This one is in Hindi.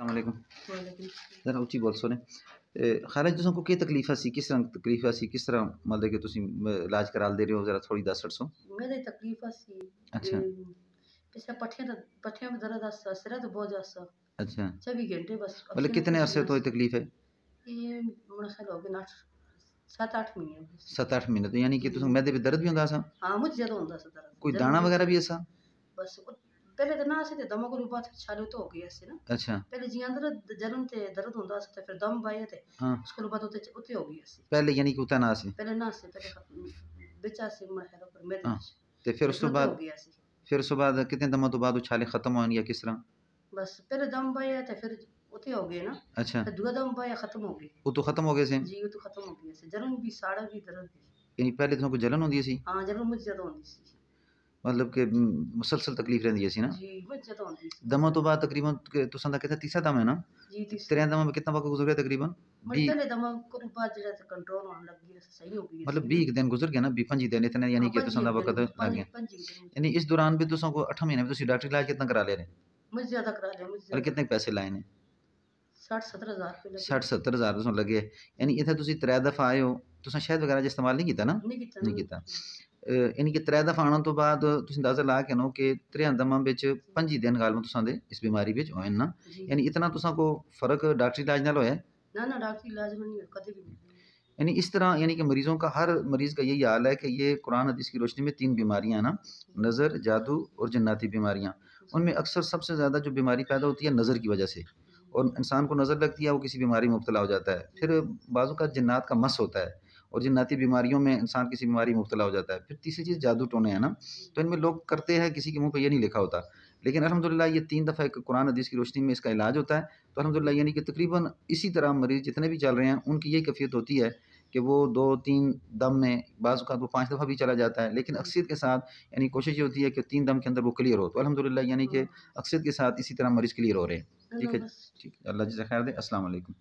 अस्सलाम वालेकुम। वालेकुम। ज़रा उच्ची बोल सुने। खाला जी तुसां को की तकलीफ़ सी? किस तरह तकलीफ़ सी? किस तरह मतलब कि तुसीं इलाज करा दे रहे हो? ज़रा थोड़ी दस दसो। मेरे तकलीफ सी अच्छा, पिछले पट्ठियां में दर्द आसा सिरा तो बहुत आसा अच्छा। 24 घंटे बस मतलब पसीने कितने अरसे पसीने तो ये तकलीफ़ है? ये मेरा ख्याल हो गया 7-8 महीने बस। 7-8 महीने तो यानी कि तुसां हम्म, मैदे पे दर्द भी होंदा सा? हाँ मुझे ज्यादा होता सा कोई दर्द जरूर दाना मुझे वगैरह भी ज्यादा ऐसा? बस पहले तो ना से दमा को बात चालू तो हो गई ऐसे ना अच्छा, पहले जी अंदर जन्म ते दर्द होता सा ते फिर दम पाए थे हाँ। उसके बाद उते उते हो गई ऐसे पहले यानी कि उतना ना सी? पहले ना से पहले बेचा से मैं है पर मेरे हाँ। विच ते फिर उस फिर तो उते हो बाद गई ऐसे फिर उस तो बाद कितने दमा तो बाद उछाले खत्म होने या किस तरह? बस पहले दम पाए थे फिर उते हो गए ना अच्छा, फिर दूसरा दम पाया खत्म हो गई वो तो खत्म हो गए से? जी, वो तो खत्म हो गया सी जलन भी साड़ा भी दर्द भी यानी पहले तुसां को जलन होंदी सी? हाँ जलन मुझे ज्यादा होती सी मतलब कि मुसलसल तकलीफ़ रहिंदी सी ना? जी मुझे ज्यादा होती सी दमा तो बाद तकरीबन तुसां दा कहते तीसरा दम है ना? जी तीसरा तेरे दमा में कितना वक़्त गुज़र गया तकरीबन? मेरे 20 पहले दमा को बाद जरा कंट्रोल होने लग गया सही हो गई मतलब सी ना 20 दिन गुज़र गए ना 25 दिन इतने हाँ यानी कि पंजी तुसां दा एक दिन वक़्त मुझे लग पंजी गया। पंजी एक दिन मुझे यानी इस दौरान भी तुसां को 8 महीने में तुसीं डॉक्टरी इलाज कितना करा ले रहे? मुझे ज्यादा करा लिया मुझे और ज्यादा कितने पैसे लाए ने? 60-70 हजार रुपये लगे 60-70 हज़ार तुसां लगे। यानी हम्म, इत्थे तुसीं 3 दफ़ा आए हो, तुसां शहद वगैरह दा इस्तेमाल नहीं कीता ना? नहीं कितना नहीं नहीं कीता। कितना यानी कि 3 दफ़ा आने तो बाद तुसीं अंदाज़ा ला के नो कि 3 दमां विच 25 दिन गालबन तुसां दे इस बीमारी विच होए ना? जी यानी इतना तुसां को फ़र्क डॉक्टरी इलाज नाल होया है? ना ना डॉक्टर इलाज में नहीं कभी भी नहीं यानी इस तरह यानी कि मरीज़ों का हर मरीज़ का यही हाल है कि ये कुरान हदीस की रोशनी में 3 बीमारियाँ हैं ना, नज़र, जादू और जन्नाती बीमारियाँ। जी उनमें अक्सर सबसे ज़्यादा जो बीमारी पैदा होती है नज़र की वजह से और इंसान को नज़र लगती है वो किसी बीमारी में मुब्तला हो जाता है। जी फिर बाज़ औक़ात जिन्नात का मस होता है और जिन्नाती बीमारियों में इंसान किसी बीमारी में मुब्तला हो जाता है। फिर तीसरी चीज़ जादू टोने हैं ना, जी तो इनमें लोग करते हैं किसी के मुँह पे ये नहीं लिखा होता। लेकिन अल्हम्दुलिल्लाह ये 3 दफ़ा एक कुरान हदीस की रोशनी में इसका इलाज होता है। तो अल्हम्दुलिल्लाह यानी कि तकरीबन इसी तरह मरीज़ जितने भी चल रहे हैं उनकी यही कैफ़ियत होती है कि वो 2-3 दम में बाज़ औक़ात वो 5 दफ़ा भी चला जाता है, लेकिन जी अक्सरियत के साथ यानी कोशिश ये होती है कि 3 दम के अंदर वो क्लियर हो। तो अल्हम्दुलिल्लाह यानी कि हाँ अक्सरियत के साथ इसी तरह मरीज़ क्लियर हो रहे हैं। ना ठीक ना है? बस ठीक है। अल्लाह जज़ा ख़ैर दे। अस्सलाम वालेकुम।